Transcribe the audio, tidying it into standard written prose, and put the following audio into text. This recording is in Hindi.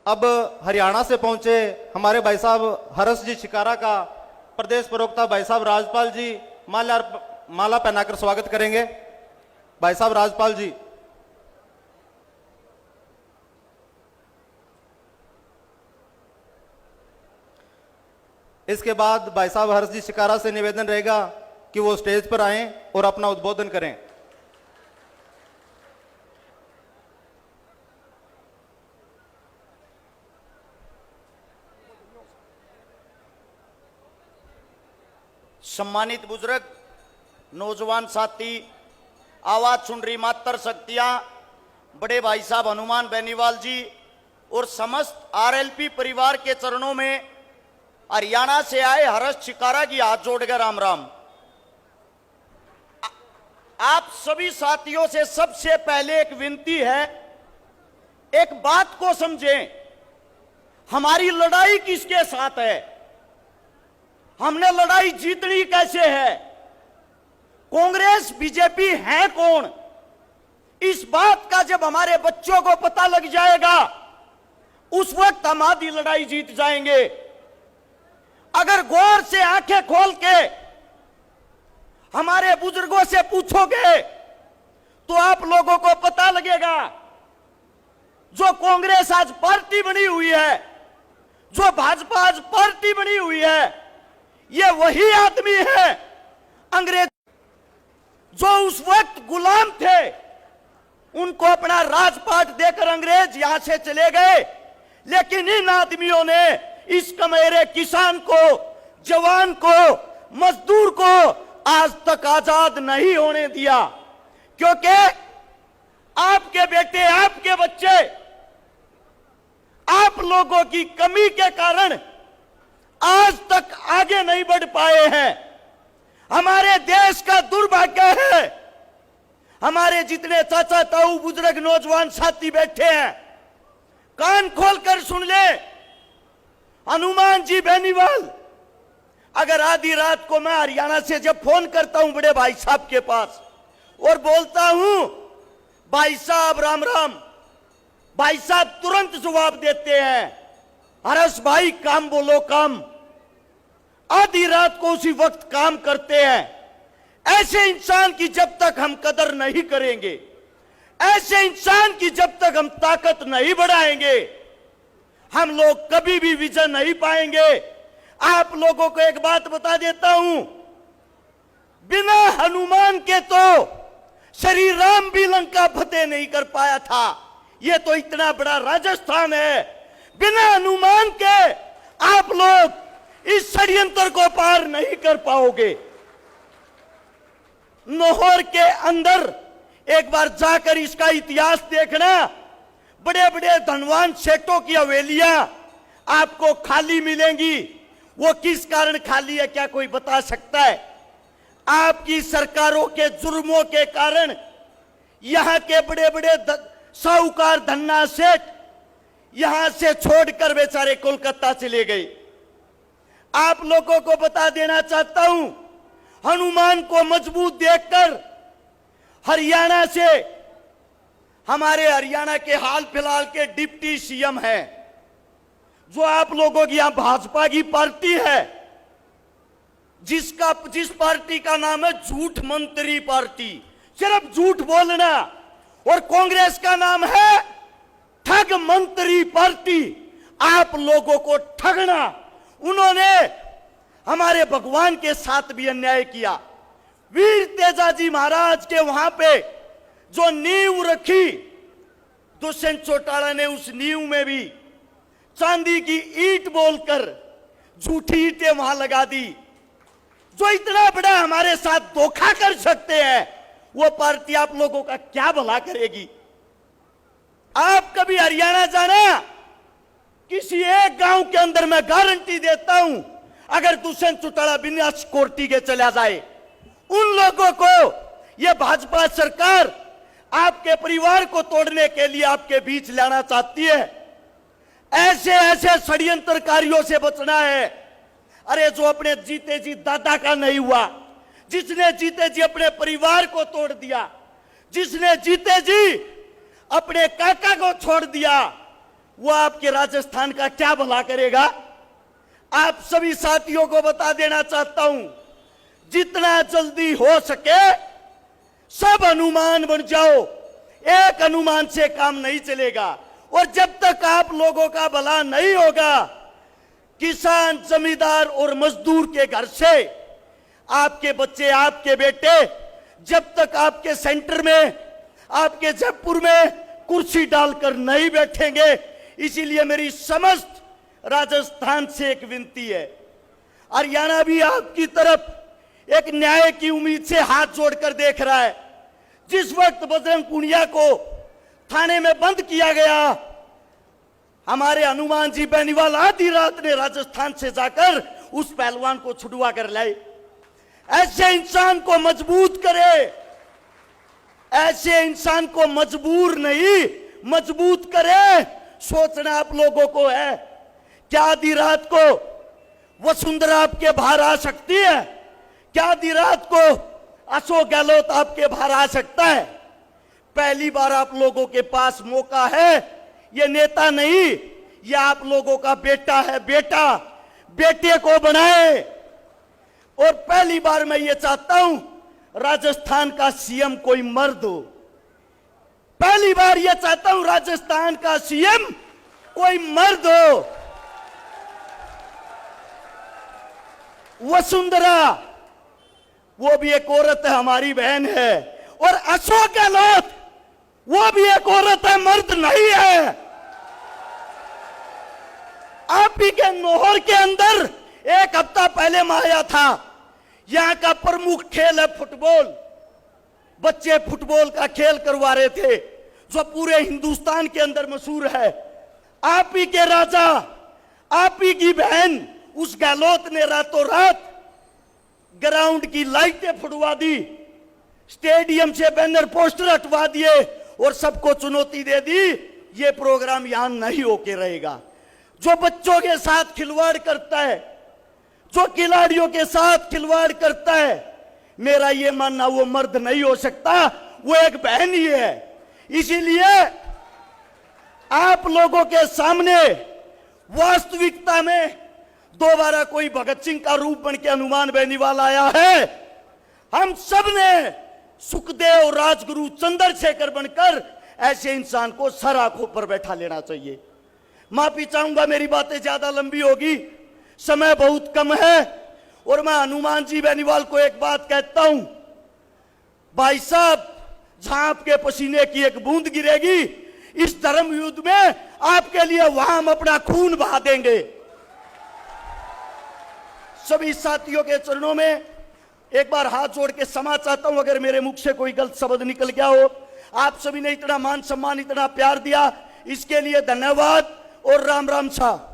अब हरियाणा से पहुंचे हमारे भाई साहब हर्ष जी शिकारा का प्रदेश प्रवक्ता भाई साहब राजपाल जी माला पहनाकर स्वागत करेंगे। भाई साहब राजपाल जी। इसके बाद भाई साहब हर्ष जी शिकारा से निवेदन रहेगा कि वो स्टेज पर आएं और अपना उद्बोधन करें। सम्मानित बुजुर्ग, नौजवान साथी, आवाज सुन रही मातर शक्तियां, बड़े भाई साहब हनुमान बेनीवाल जी और समस्त आरएलपी परिवार के चरणों में हरियाणा से आए हर्ष शिकारा की हाथ जोड़कर राम राम। आप सभी साथियों से सबसे पहले एक विनती है, एक बात को समझें, हमारी लड़ाई किसके साथ है, हमने लड़ाई जीतनी कैसे है, कांग्रेस बीजेपी है कौन, इस बात का जब हमारे बच्चों को पता लग जाएगा उस वक्त हम आधी लड़ाई जीत जाएंगे। अगर गौर से आंखें खोल के हमारे बुजुर्गों से पूछोगे तो आप लोगों को पता लगेगा, जो कांग्रेस आज पार्टी बनी हुई है, जो भाजपा आज पार्टी बनी हुई है, ये वही आदमी है अंग्रेज जो उस वक्त गुलाम थे, उनको अपना राजपाट देकर अंग्रेज यहां से चले गए। लेकिन इन आदमियों ने इस कमेरे किसान को, जवान को, मजदूर को आज तक आजाद नहीं होने दिया, क्योंकि आपके बेटे, आपके बच्चे, आप लोगों की कमी के कारण आज तक आगे नहीं बढ़ पाए हैं। हमारे देश का दुर्भाग्य है, हमारे जितने चाचा ताऊ बुजुर्ग नौजवान साथी बैठे हैं, कान खोलकर सुन ले। हनुमान जी बेनीवाल, अगर आधी रात को मैं हरियाणा से जब फोन करता हूं बड़े भाई साहब के पास और बोलता हूं भाई साहब राम राम, भाई साहब तुरंत जवाब देते हैं, हर्ष भाई काम बोलो काम। आधी रात को उसी वक्त काम करते हैं। ऐसे इंसान की जब तक हम कदर नहीं करेंगे, ऐसे इंसान की जब तक हम ताकत नहीं बढ़ाएंगे, हम लोग कभी भी विजय नहीं पाएंगे। आप लोगों को एक बात बता देता हूं, बिना हनुमान के तो श्री राम भी लंका फतेह नहीं कर पाया था। यह तो इतना बड़ा राजस्थान है, बिना हनुमान के आप लोग इस षड्यंत्र को पार नहीं कर पाओगे। नौहर के अंदर एक बार जाकर इसका इतिहास देखना, बड़े बड़े धनवान सेठों की हवेलियां आपको खाली मिलेंगी। वो किस कारण खाली है, क्या कोई बता सकता है? आपकी सरकारों के जुर्मों के कारण यहां के बड़े बड़े साहूकार धन्ना सेठ यहां से छोड़कर बेचारे कोलकाता चले गए। आप लोगों को बता देना चाहता हूं, हनुमान को मजबूत देखकर हरियाणा से, हमारे हरियाणा के हाल फिलहाल के डिप्टी सीएम हैं, जो आप लोगों की यहां भाजपा की पार्टी है, जिस पार्टी का नाम है झूठ मंत्री पार्टी, सिर्फ झूठ बोलना, और कांग्रेस का नाम है ठग मंत्री पार्टी, आप लोगों को ठगना। उन्होंने हमारे भगवान के साथ भी अन्याय किया। वीर तेजाजी महाराज के वहां पे जो नींव रखी, दुष्यंत चौटाला ने उस नींव में भी चांदी की ईंट बोलकर झूठी ईंटें वहां लगा दी। जो इतना बड़ा हमारे साथ धोखा कर सकते हैं, वो पार्टी आप लोगों का क्या भला करेगी? आप कभी हरियाणा जाना, किसी एक गांव के अंदर मैं गारंटी देता हूं, अगर दुष्यंत चौटाला बिना सिक्योरिटी के चला जाए, उन लोगों को यह भाजपा सरकार आपके परिवार को तोड़ने के लिए आपके बीच लाना चाहती है। ऐसे ऐसे षड्यंत्रकारियों से बचना है। अरे जो अपने जीते जी दादा का नहीं हुआ, जिसने जीते जी अपने परिवार को तोड़ दिया, जिसने जीते जी अपने काका को छोड़ दिया, वो आपके राजस्थान का क्या भला करेगा? आप सभी साथियों को बता देना चाहता हूं, जितना जल्दी हो सके सब हनुमान बन जाओ। एक हनुमान से काम नहीं चलेगा। और जब तक आप लोगों का भला नहीं होगा, किसान, जमींदार और मजदूर के घर से आपके बच्चे, आपके बेटे जब तक आपके सेंटर में, आपके जयपुर में कुर्सी डालकर नहीं बैठेंगे, इसीलिए मेरी समस्त राजस्थान से एक विनती है। हरियाणा भी आपकी तरफ एक न्याय की उम्मीद से हाथ जोड़कर देख रहा है। जिस वक्त बजरंग पुनिया को थाने में बंद किया गया, हमारे हनुमान जी बेनीवाल आधी रात ने राजस्थान से जाकर उस पहलवान को छुड़वा कर लाए। ऐसे इंसान को मजबूत करे, ऐसे इंसान को मजबूर नहीं मजबूत करे, सोचना आप लोगों को है। क्या आधी रात को वसुंधरा आपके बाहर आ सकती है? क्या आधी रात को अशोक गहलोत आपके बाहर आ सकता है? पहली बार आप लोगों के पास मौका है। ये नेता नहीं, ये आप लोगों का बेटा है। बेटा बेटे को बनाए। और पहली बार मैं ये चाहता हूं राजस्थान का सीएम कोई मर्द हो। पहली बार ये चाहता हूं राजस्थान का सीएम कोई मर्द हो। वसुंधरा वो भी एक औरत है, हमारी बहन है। और अशोक गहलोत वो भी एक औरत है, मर्द नहीं है। आप ही के नौहर के अंदर एक हफ्ता पहले मैं आया था। यहां का प्रमुख खेल है फुटबॉल। बच्चे फुटबॉल का खेल करवा रहे थे जो पूरे हिंदुस्तान के अंदर मशहूर है। आप ही के राजा, आप ही की बहन उस गहलोत ने रातों रात ग्राउंड की लाइटें फुटवा दी, स्टेडियम से बैनर पोस्टर हटवा दिए और सबको चुनौती दे दी, ये प्रोग्राम यहां नहीं होके रहेगा। जो बच्चों के साथ खिलवाड़ करता है, जो खिलाड़ियों के साथ खिलवाड़ करता है, मेरा ये मानना वो मर्द नहीं हो सकता, वो एक बहन ही है। इसीलिए आप लोगों के सामने वास्तविकता में दोबारा कोई भगत सिंह का रूप बन के हनुमान बेनीवाल आया है। हम सब ने सुखदेव, राजगुरु, चंद्रशेखर बनकर ऐसे इंसान को सर आंखों पर बैठा लेना चाहिए। माफी चाहूंगा, मेरी बातें ज्यादा लंबी होगी, समय बहुत कम है। और मैं हनुमान जी बेनीवाल को एक बात कहता हूं, भाई साहब, जहां आपके पसीने की एक बूंद गिरेगी इस धर्म युद्ध में, आपके लिए वहां हम अपना खून बहा देंगे। सभी साथियों के चरणों में एक बार हाथ जोड़ के क्षमा चाहता हूं अगर मेरे मुख से कोई गलत शब्द निकल गया हो। आप सभी ने इतना मान सम्मान, इतना प्यार दिया, इसके लिए धन्यवाद और राम राम सा।